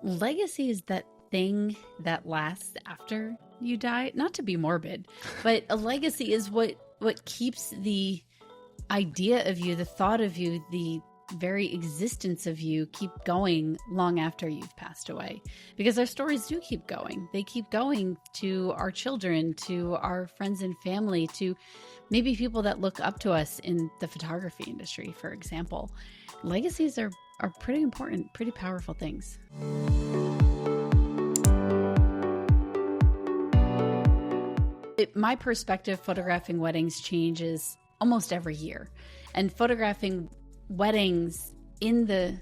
legacy is that thing that lasts after you die. Not to be morbid, but a legacy is what keeps the idea of you, the thought of you, the very existence of you keep going long after you've passed away. Because our stories do keep going. They keep going to our children, to our friends and family, to maybe people that look up to us in the photography industry, for example. Legacies are pretty important, pretty powerful things. My perspective photographing weddings changes almost every year. And photographing weddings in the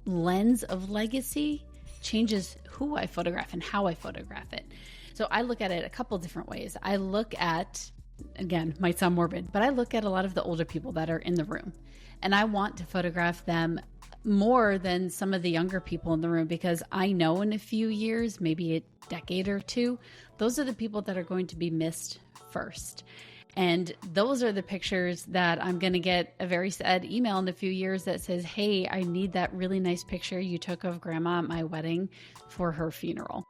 lens of legacy changes who I photograph and how I photograph it. So I look at it a couple different ways. I look at, again, might sound morbid, but I look at a lot of the older people that are in the room. And I want to photograph them more than some of the younger people in the room, because I know in a few years, maybe a decade or two, those are the people that are going to be missed first. And those are the pictures that I'm going to get a very sad email in a few years that says, hey, I need that really nice picture you took of grandma at my wedding for her funeral.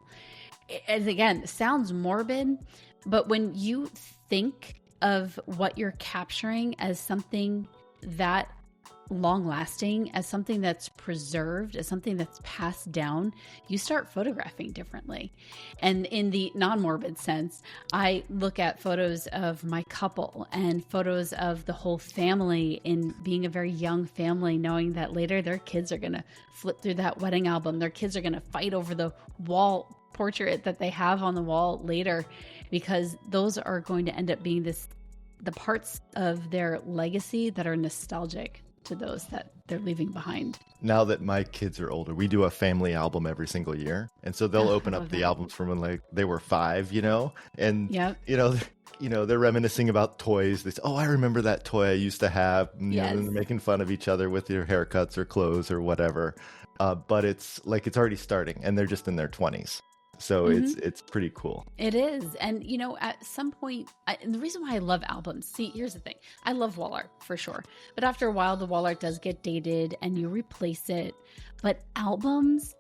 And again, sounds morbid, but when you think of what you're capturing as something that long lasting, as something that's preserved, as something that's passed down, you start photographing differently. And in the non-morbid sense, I look at photos of my couple and photos of the whole family in being a very young family, knowing that later their kids are going to flip through that wedding album. Their kids are going to fight over the wall portrait that they have on the wall later, because those are going to end up being the parts of their legacy that are nostalgic to those that they're leaving behind. Now that my kids are older, we do a family album every single year. And so they'll open up the albums from when they were 5, and, they're reminiscing about toys. They say, oh, I remember that toy I used to have. And they're making fun of each other with their haircuts or clothes or whatever. But it's already starting, and they're just in their 20s. So it's pretty cool. It is. And, at some point, the reason why I love albums, see, here's the thing. I love wall art for sure. But after a while, the wall art does get dated and you replace it. But albums,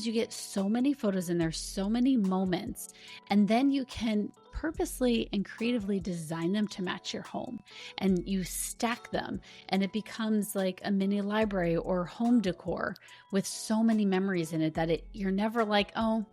you get so many photos and there's so many moments. And then you can purposely and creatively design them to match your home. And you stack them and it becomes like a mini library or home decor with so many memories in it that you're never like, oh,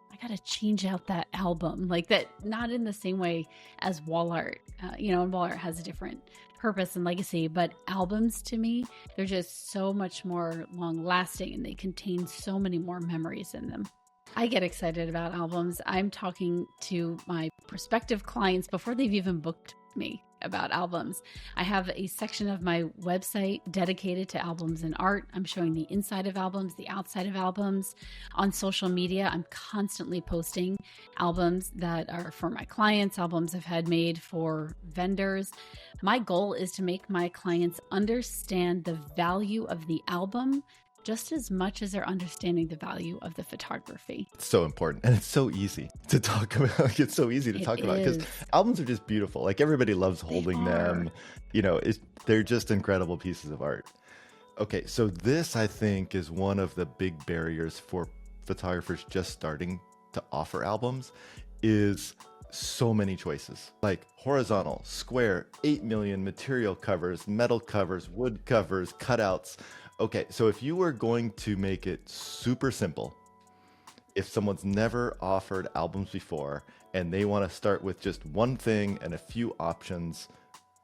I got to change out that album like that. Not in the same way as wall art, and wall art has a different purpose and legacy, but albums to me, they're just so much more long lasting and they contain so many more memories in them. I get excited about albums. I'm talking to my prospective clients before they've even booked me about albums. I have a section of my website dedicated to albums and art. I'm showing the inside of albums, the outside of albums. On social media, I'm constantly posting albums that are for my clients, albums I've had made for vendors. My goal is to make my clients understand the value of the album just as much as they're understanding the value of the photography. It's so important. And it's so easy to talk about. It's so easy to talk about because albums are just beautiful. Like everybody loves holding them. They're just incredible pieces of art. Okay, so this I think is one of the big barriers for photographers just starting to offer albums is so many choices, like horizontal, square, 8 million material covers, metal covers, wood covers, cutouts. Okay, so if you were going to make it super simple, if someone's never offered albums before and they want to start with just one thing and a few options,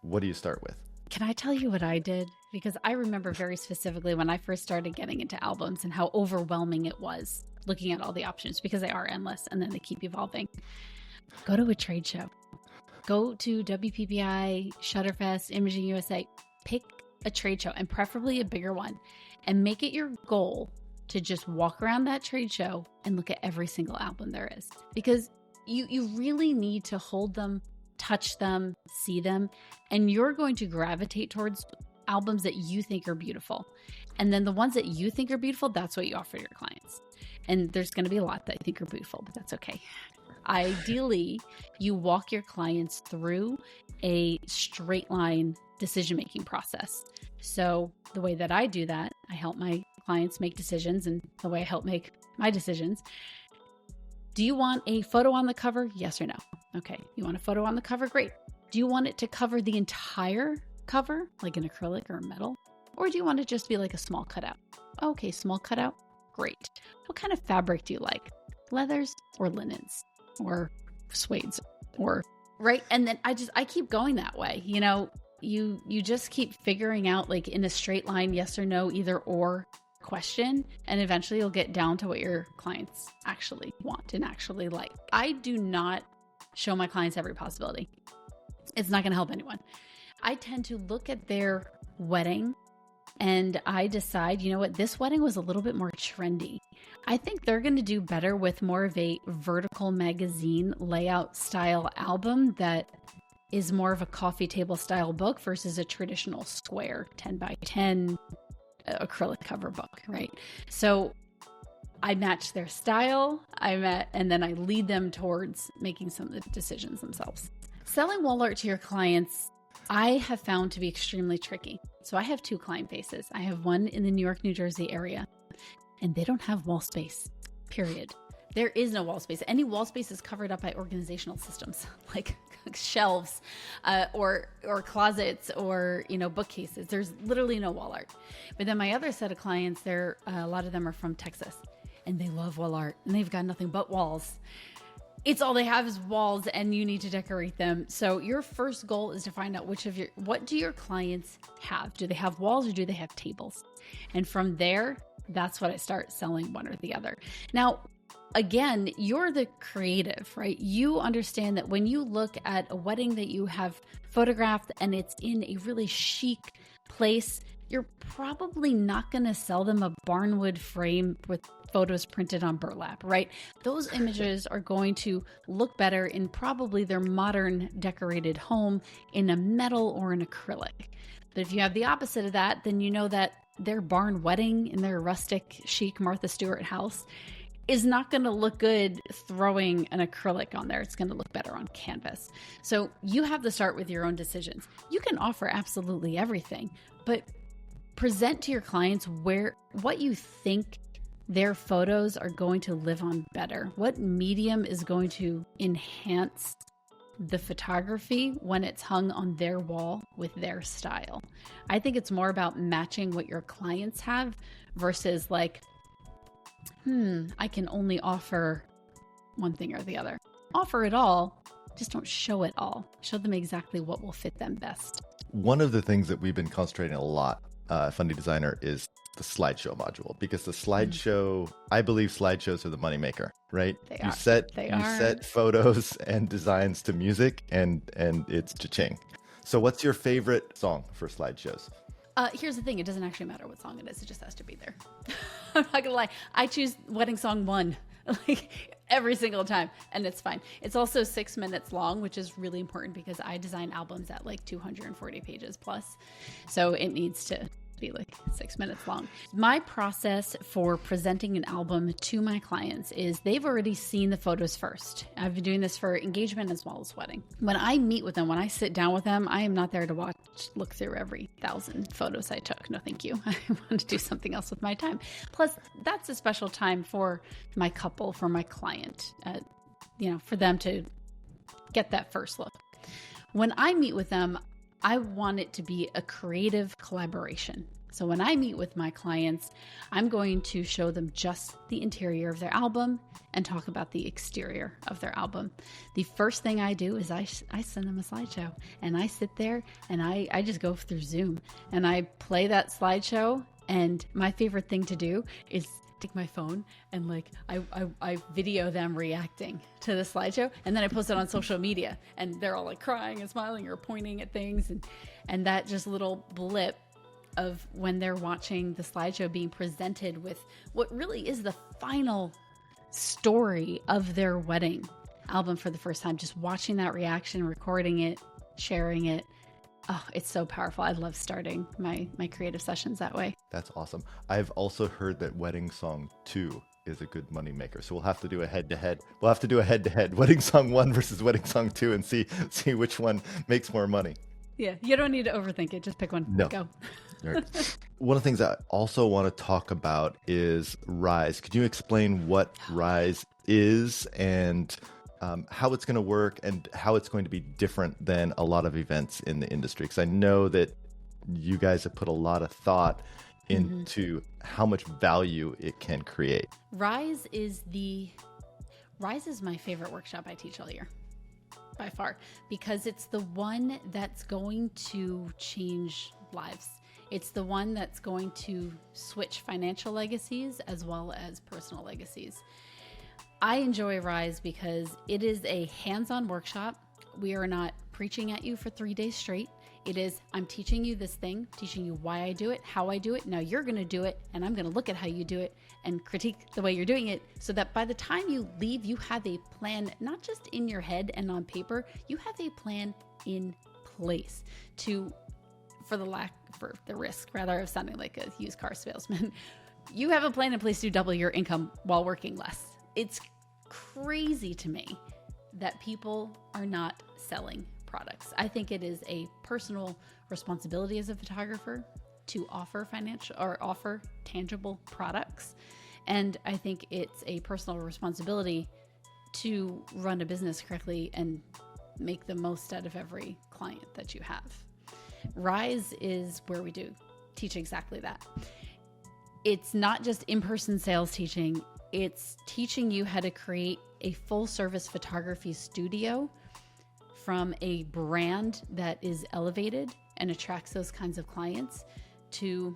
what do you start with? Can I tell you what I did? Because I remember very specifically when I first started getting into albums and how overwhelming it was looking at all the options, because they are endless and then they keep evolving. Go to a trade show. Go to WPBI, Shutterfest, Imaging USA. Pick a trade show, and preferably a bigger one, and make it your goal to just walk around that trade show and look at every single album there is, because you really need to hold them, touch them, see them, and you're going to gravitate towards albums that you think are beautiful. And then the ones that you think are beautiful, that's what you offer your clients. And there's going to be a lot that I think are beautiful, but that's okay. Ideally, you walk your clients through a straight line decision-making process. So the way that I do that, I help my clients make decisions and the way I help make my decisions. Do you want a photo on the cover? Yes or no? Okay. You want a photo on the cover? Great. Do you want it to cover the entire cover, like an acrylic or metal? Or do you want it just to be like a small cutout? Okay, small cutout. Great. What kind of fabric do you like? Leathers or linens or suedes or right? And then I keep going that way. You know, you just keep figuring out like in a straight line, yes or no, either or question, and eventually you'll get down to what your clients actually want and actually like. I do not show my clients every possibility. It's not going to help anyone. I tend to look at their wedding and I decide, you know what, this wedding was a little bit more trendy. I think they're going to do better with more of a vertical magazine layout style album that is more of a coffee table style book versus a traditional square 10 by 10 acrylic cover book, right? So I match their style, and then I lead them towards making some of the decisions themselves. Selling wall art to your clients, I have found to be extremely tricky. So I have two client bases. I have one in the New York, New Jersey area, and they don't have wall space, period. There is no wall space. Any wall space is covered up by organizational systems like shelves or closets or, you know, bookcases. There's literally no wall art. But then my other set of clients, a lot of them are from Texas and they love wall art and they've got nothing but walls. It's all they have is walls and you need to decorate them. So your first goal is to find out what do your clients have? Do they have walls or do they have tables? And from there, that's what I start selling, one or the other. Now, again, you're the creative, right? You understand that when you look at a wedding that you have photographed and it's in a really chic place, you're probably not going to sell them a barnwood frame with photos printed on burlap, right? Those images are going to look better in probably their modern decorated home in a metal or an acrylic. But if you have the opposite of that, then you know that their barn wedding in their rustic, chic Martha Stewart house is not going to look good throwing an acrylic on there. It's going to look better on canvas. So you have to start with your own decisions. You can offer absolutely everything, but present to your clients what you think their photos are going to live on better. What medium is going to enhance the photography when it's hung on their wall with their style. I think it's more about matching what your clients have versus like, I can only offer one thing or the other. Offer it all, just don't show it all. Show them exactly what will fit them best. One of the things that we've been concentrating a lot, Fundy Designer, is the slideshow module, because the slideshow, I believe slideshows are the moneymaker, right? You set photos and designs to music and it's cha-ching. So what's your favorite song for slideshows? Here's the thing. It doesn't actually matter what song it is. It just has to be there. I'm not gonna lie. I choose wedding song 1 like every single time, and it's fine. It's also 6 minutes long, which is really important because I design albums at like 240 pages plus. So it needs to be like 6 minutes long. My process for presenting an album to my clients is they've already seen the photos first. I've been doing this for engagement as well as wedding. When I meet with them, when I sit down with them, I am not there to look through every 1,000 photos I took. No, thank you. I want to do something else with my time. Plus, that's a special time for my couple, for my client, for them to get that first look. When I meet with them, I want it to be a creative collaboration. So when I meet with my clients, I'm going to show them just the interior of their album and talk about the exterior of their album. The first thing I do is I send them a slideshow, and I sit there and I just go through Zoom and I play that slideshow. And my favorite thing to do is take my phone and I video them reacting to the slideshow, and then I post it on social media, and they're all like crying and smiling or pointing at things, and that just little blip of when they're watching the slideshow being presented with what really is the final story of their wedding album for the first time. Just watching that reaction, recording it, sharing it. Oh, it's so powerful. I love starting my creative sessions that way. That's awesome. I've also heard that Wedding Song 2 is a good money maker. So we'll have to do a head-to-head. We'll have to do a head-to-head Wedding Song 1 versus Wedding Song 2 and see which one makes more money. Yeah, you don't need to overthink it. Just pick one. No. Go. Right. One of the things I also want to talk about is Rise. Could you explain what Rise is and how it's going to work and how it's going to be different than a lot of events in the industry? Because I know that you guys have put a lot of thought into how much value it can create. Rise is my favorite workshop I teach all year, by far, because it's the one that's going to change lives. It's the one that's going to switch financial legacies as well as personal legacies. I enjoy Rise because it is a hands-on workshop. We are not preaching at you for 3 days straight. It is, I'm teaching you this thing, teaching you why I do it, how I do it. Now you're going to do it, and I'm going to look at how you do it and critique the way you're doing it so that by the time you leave, you have a plan, not just in your head and on paper, you have a plan in place for the risk, rather, of sounding like a used car salesman. You have a plan in place to double your income while working less. It's crazy to me that people are not selling products. I think it is a personal responsibility as a photographer to offer tangible products. And I think it's a personal responsibility to run a business correctly and make the most out of every client that you have. Rise is where we teach exactly that. It's not just in-person sales teaching. It's teaching you how to create a full-service photography studio from a brand that is elevated and attracts those kinds of clients to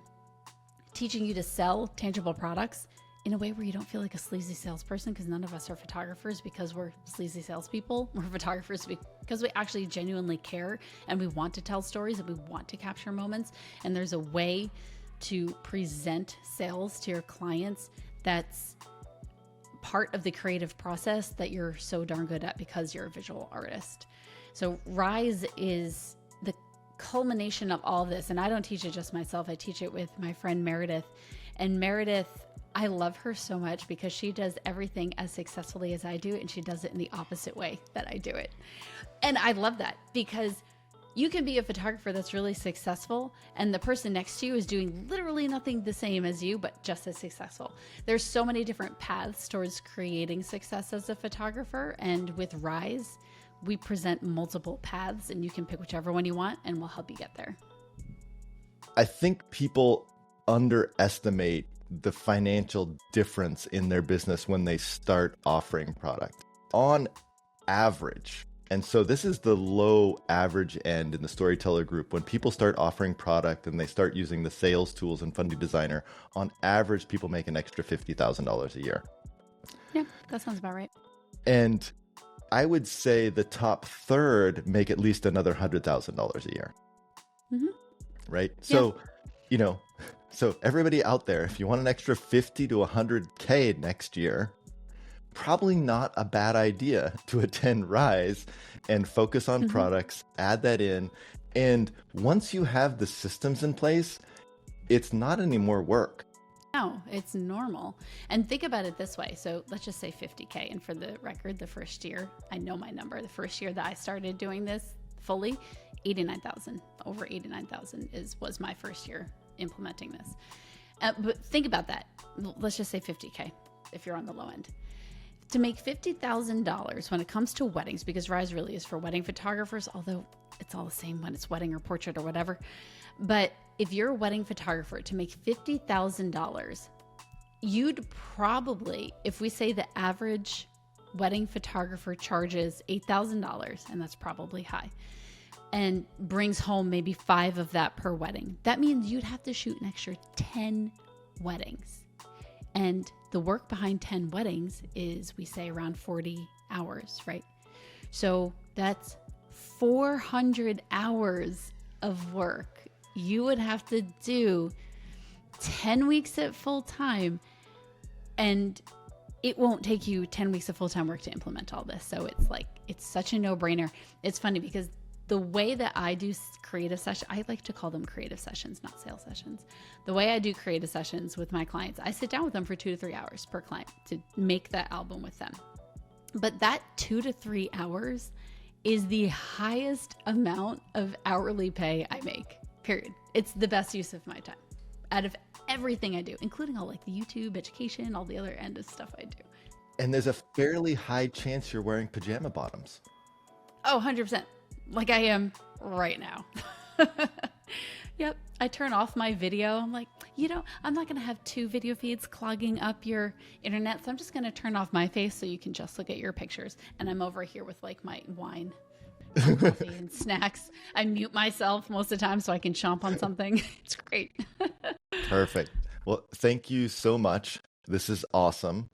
teaching you to sell tangible products in a way where you don't feel like a sleazy salesperson, because none of us are photographers because we're sleazy salespeople. We're photographers because we actually genuinely care and we want to tell stories and we want to capture moments. And there's a way to present sales to your clients that's part of the creative process that you're so darn good at because you're a visual artist. So Rise is the culmination of all of this. And I don't teach it just myself. I teach it with my friend Meredith. And Meredith, I love her so much because she does everything as successfully as I do. And she does it in the opposite way that I do it. And I love that because you can be a photographer that's really successful and the person next to you is doing literally nothing the same as you, but just as successful. There's so many different paths towards creating success as a photographer. And with Rise, we present multiple paths and you can pick whichever one you want and we'll help you get there. I think people underestimate the financial difference in their business when they start offering product. On average, and so this is the low average end in the storyteller group, when people start offering product and they start using the sales tools in Fundy Designer, on average, people make an extra $50,000 a year. Yeah, that sounds about right. And I would say the top third make at least another $100,000 a year. Mm-hmm. Right? So, so everybody out there, if you want an extra 50 to 100K next year, probably not a bad idea to attend Rise and focus on products, add that in. And once you have the systems in place, it's not any more work. No, it's normal. And think about it this way. So let's just say 50K. And for the record, the first year, I know my number, the first year that I started doing this fully, 89,000, over 89,000 was my first year implementing this. But think about that. Let's just say 50K if you're on the low end. To make $50,000 when it comes to weddings, because Rise really is for wedding photographers, although it's all the same when it's wedding or portrait or whatever. But if you're a wedding photographer, to make $50,000, you'd probably, if we say the average wedding photographer charges $8,000, and that's probably high, and brings home maybe 5 of that per wedding, that means you'd have to shoot an extra 10 weddings. And the work behind 10 weddings is, we say, around 40 hours, right? So that's 400 hours of work you would have to do 10 weeks at full time. And it won't take you 10 weeks of full-time work to implement all this. So it's such a no-brainer. It's funny because the way that I do creative sessions, I like to call them creative sessions, not sales sessions. The way I do creative sessions with my clients, I sit down with them for 2 to 3 hours per client to make that album with them. But that 2 to 3 hours is the highest amount of hourly pay I make, period. It's the best use of my time out of everything I do, including all like the YouTube, education, all the other end of stuff I do. And there's a fairly high chance you're wearing pajama bottoms. Oh, 100%. Like I am right now. Yep. I turn off my video. I'm like, I'm not going to have 2 video feeds clogging up your internet. So I'm just going to turn off my face so you can just look at your pictures. And I'm over here with like my wine, coffee, and snacks. I mute myself most of the time so I can chomp on something. It's great. Perfect. Well, thank you so much. This is awesome.